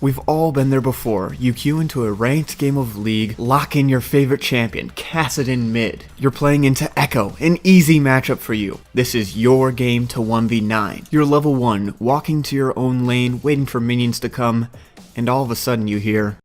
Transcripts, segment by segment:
We've all been there before. You queue into a ranked game of League, lock in your favorite champion, Kassadin mid. You're playing into Echo, an easy matchup for you. This is your game to 1v9. You're level 1, walking to your own lane, waiting for minions to come, and all of a sudden you hear,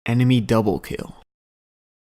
enemy double kill.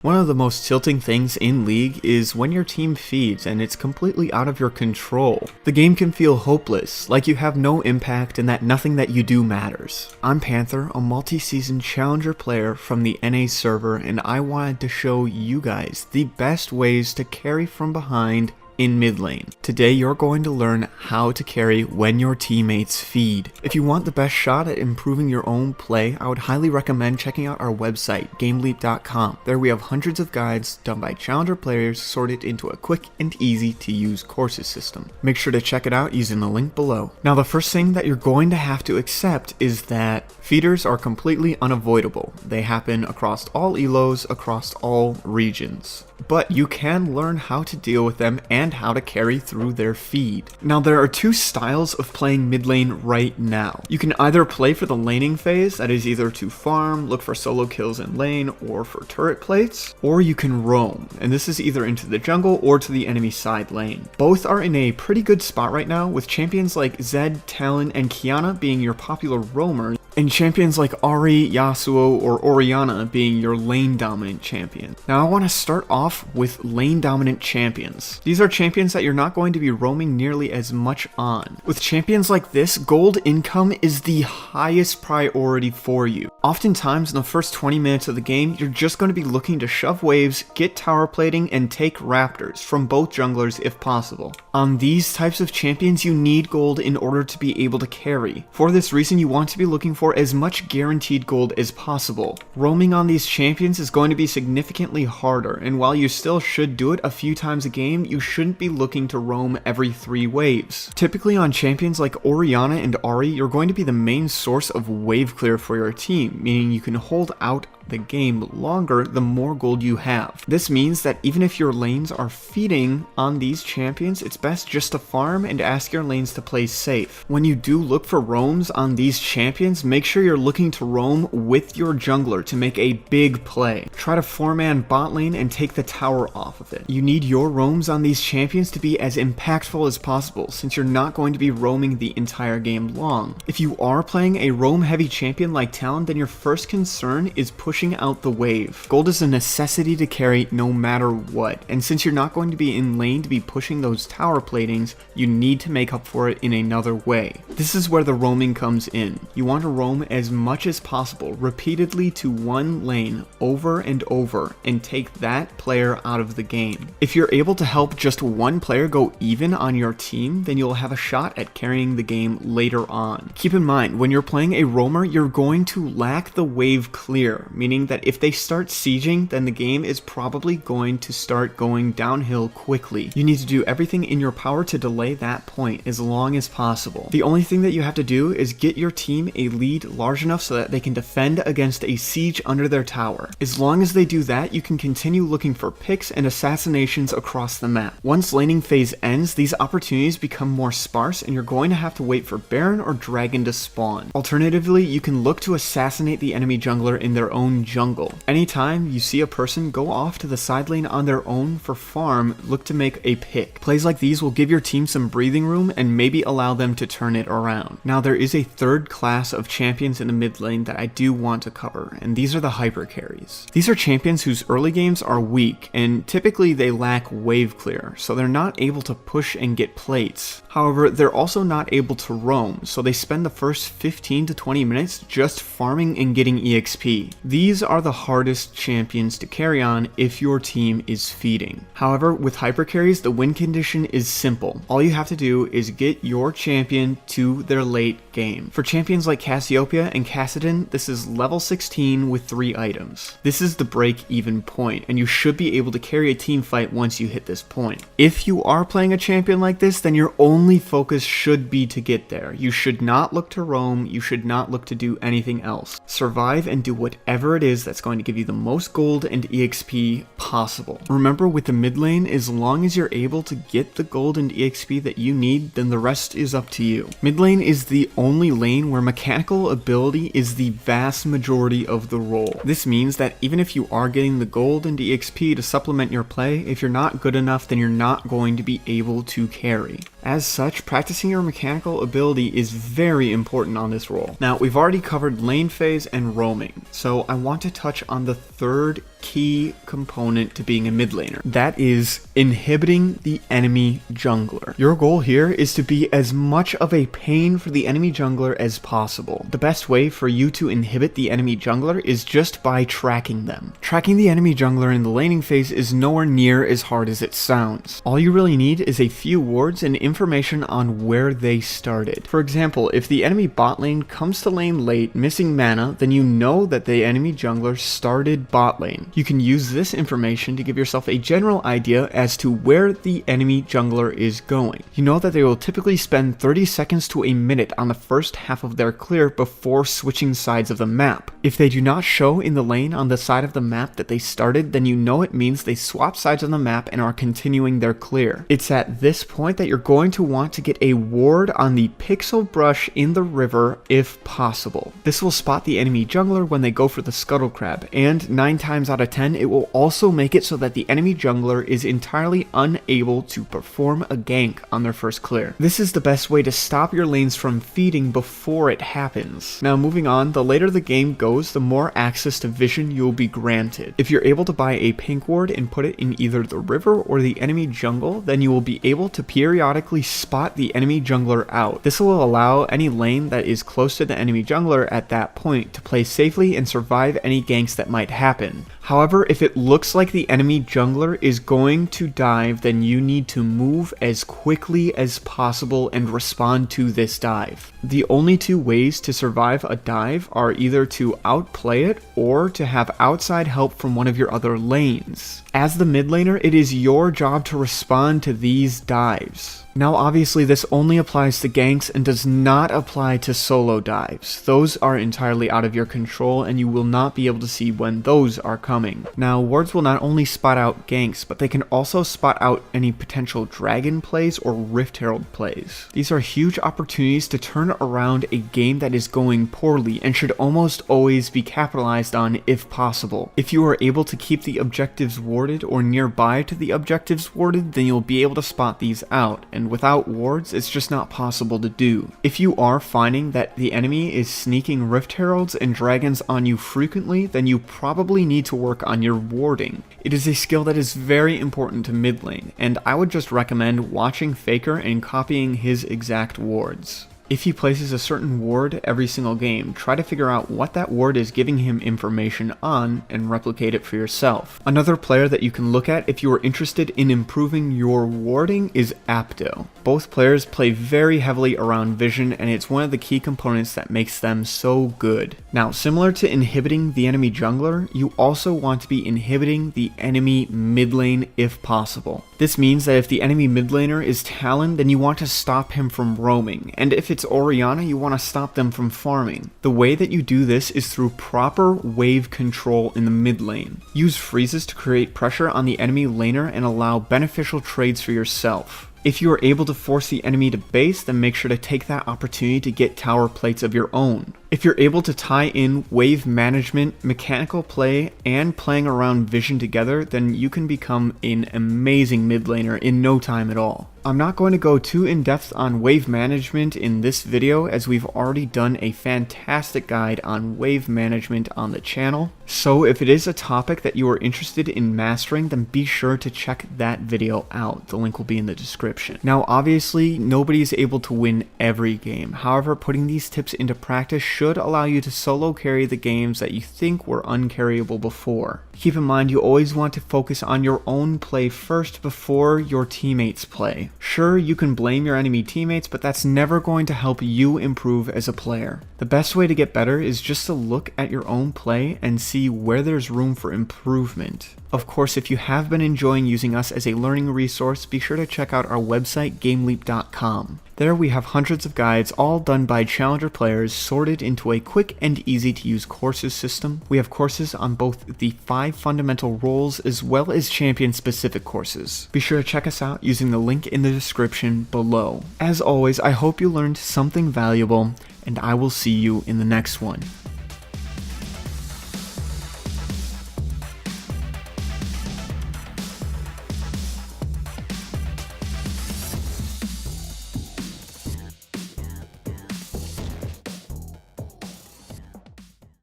One of the most tilting things in League is when your team feeds and it's completely out of your control. The game can feel hopeless, like you have no impact and that nothing that you do matters. I'm Panther, a multi-season challenger player from the NA server, and I wanted to show you guys the best ways to carry from behind in mid lane. Today you're going to learn how to carry when your teammates feed. If you want the best shot at improving your own play, I would highly recommend checking out our website, gameleap.com. There we have hundreds of guides done by challenger players sorted into a quick and easy to use courses system. Make sure to check it out using the link below. Now the first thing that you're going to have to accept is that feeders are completely unavoidable. They happen across all elos, across all regions. But you can learn how to deal with them and how to carry through their feed. Now there are two styles of playing mid lane right now. You can either play for the laning phase, that is either to farm, look for solo kills in lane, or for turret plates, or you can roam, and this is either into the jungle or to the enemy side lane. Both are in a pretty good spot right now, with champions like Zed, Talon, and Kiana being your popular roamers, and champions like Ahri, Yasuo, or Orianna being your lane dominant champion. Now I want to start off with lane dominant champions. These are champions that you're not going to be roaming nearly as much on. With champions like this, gold income is the highest priority for you. Oftentimes in the first 20 minutes of the game, you're just going to be looking to shove waves, get tower plating, and take raptors from both junglers if possible. On these types of champions, you need gold in order to be able to carry. For this reason, you want to be looking for as much guaranteed gold as possible. Roaming on these champions is going to be significantly harder, and while you still should do it a few times a game, you shouldn't be looking to roam every 3 waves. Typically on champions like Orianna and Ahri, you're going to be the main source of wave clear for your team, meaning you can hold out the game longer the more gold you have. This means that even if your lanes are feeding on these champions, it's best just to farm and ask your lanes to play safe. When you do look for roams on these champions, make sure you're looking to roam with your jungler to make a big play. Try to 4-man bot lane and take the tower off of it. You need your roams on these champions to be as impactful as possible, since you're not going to be roaming the entire game long. If you are playing a roam heavy champion like Talon, then your first concern is pushing out the wave. Gold is a necessity to carry no matter what, and since you're not going to be in lane to be pushing those tower platings, you need to make up for it in another way. This is where the roaming comes in. You want to roam as much as possible, repeatedly to one lane over and over, and take that player out of the game. If you're able to help just one player go even on your team, then you'll have a shot at carrying the game later on. Keep in mind, when you're playing a roamer, you're going to lack the wave clear, meaning that if they start sieging, then the game is probably going to start going downhill quickly. You need to do everything in your power to delay that point as long as possible. The only thing that you have to do is get your team a lead large enough so that they can defend against a siege under their tower. As long as they do that, you can continue looking for picks and assassinations across the map. Once laning phase ends, these opportunities become more sparse and you're going to have to wait for Baron or Dragon to spawn. Alternatively, you can look to assassinate the enemy jungler in their own jungle. Anytime you see a person go off to the side lane on their own for farm, look to make a pick. Plays like these will give your team some breathing room and maybe allow them to turn it around. Now there is a third class of champions in the mid lane that I do want to cover, and these are the hyper carries. These are champions whose early games are weak, and typically they lack wave clear, so they're not able to push and get plates. However, they're also not able to roam, so they spend the first 15 to 20 minutes just farming and getting EXP. These are the hardest champions to carry on if your team is feeding. However, with hyper carries, the win condition is simple. All you have to do is get your champion to their late game. For champions like Cassiopeia and Kassadin, this is level 16 with 3 items. This is the break-even point, and you should be able to carry a team fight once you hit this point. If you are playing a champion like this, then your only focus should be to get there. You should not look to roam, you should not look to do anything else. Survive and do whatever whatever it is that's going to give you the most gold and EXP possible. Remember, with the mid lane, as long as you're able to get the gold and EXP that you need, then the rest is up to you. Mid lane is the only lane where mechanical ability is the vast majority of the role. This means that even if you are getting the gold and EXP to supplement your play, if you're not good enough, then you're not going to be able to carry. As such, practicing your mechanical ability is very important on this role. Now, we've already covered lane phase and roaming, so I want to touch on the third key component to being a mid laner. That is inhibiting the enemy jungler. Your goal here is to be as much of a pain for the enemy jungler as possible. The best way for you to inhibit the enemy jungler is just by tracking them. Tracking the enemy jungler in the laning phase is nowhere near as hard as it sounds. All you really need is a few wards and information on where they started. For example, if the enemy bot lane comes to lane late missing mana, then you know that the enemy jungler started bot lane. You can use this information to give yourself a general idea as to where the enemy jungler is going. You know that they will typically spend 30 seconds to a minute on the first half of their clear before switching sides of the map. If they do not show in the lane on the side of the map that they started, then you know it means they swap sides on the map and are continuing their clear. It's at this point that you're going to want to get a ward on the pixel brush in the river if possible. This will spot the enemy jungler when they go for the scuttle crab, and 9 times out of 10 it will also make it so that the enemy jungler is entirely unable to perform a gank on their first clear. This is the best way to stop your lanes from feeding before it happens. Now moving on, the later the game goes, the more access to vision you will be granted. If you're able to buy a pink ward and put it in either the river or the enemy jungle, then you will be able to periodically spot the enemy jungler out. This will allow any lane that is close to the enemy jungler at that point to play safely and survive any ganks that might happen. However, if it looks like the enemy jungler is going to dive, then you need to move as quickly as possible and respond to this dive. The only two ways to survive a dive are either to outplay it or to have outside help from one of your other lanes. As the mid laner, it is your job to respond to these dives. Now obviously this only applies to ganks and does not apply to solo dives. Those are entirely out of your control and you will not be able to see when those are coming. Now wards will not only spot out ganks, but they can also spot out any potential dragon plays or Rift Herald plays. These are huge opportunities to turn around a game that is going poorly and should almost always be capitalized on if possible. If you are able to keep the objectives warded or nearby to the objectives warded, then you'll be able to spot these out, and without wards, it's just not possible to do. If you are finding that the enemy is sneaking Rift Heralds and Dragons on you frequently, then you probably need to work on your warding. It is a skill that is very important to mid lane, and I would just recommend watching Faker and copying his exact wards. If he places a certain ward every single game, try to figure out what that ward is giving him information on and replicate it for yourself. Another player that you can look at if you are interested in improving your warding is Apto. Both players play very heavily around vision, and it's one of the key components that makes them so good. Now, similar to inhibiting the enemy jungler, you also want to be inhibiting the enemy mid lane if possible. This means that if the enemy mid laner is Talon, then you want to stop him from roaming, and if it's Orianna, you want to stop them from farming. The way that you do this is through proper wave control in the mid lane. Use freezes to create pressure on the enemy laner and allow beneficial trades for yourself. If you are able to force the enemy to base, then make sure to take that opportunity to get tower plates of your own. If you're able to tie in wave management, mechanical play, and playing around vision together, then you can become an amazing mid laner in no time at all. I'm not going to go too in depth on wave management in this video, as we've already done a fantastic guide on wave management on the channel. So if it is a topic that you are interested in mastering, then be sure to check that video out. The link will be in the description. Now obviously nobody is able to win every game. However, putting these tips into practice should allow you to solo carry the games that you think were uncarryable before. Keep in mind, you always want to focus on your own play first before your teammates' play. Sure, you can blame your enemy teammates, but that's never going to help you improve as a player. The best way to get better is just to look at your own play and see where there's room for improvement. Of course, if you have been enjoying using us as a learning resource, be sure to check out our website, GameLeap.com. There we have hundreds of guides all done by challenger players sorted into a quick and easy to use courses system. We have courses on both the 5 fundamental roles as well as champion specific courses. Be sure to check us out using the link in the description below. As always, I hope you learned something valuable, and I will see you in the next one.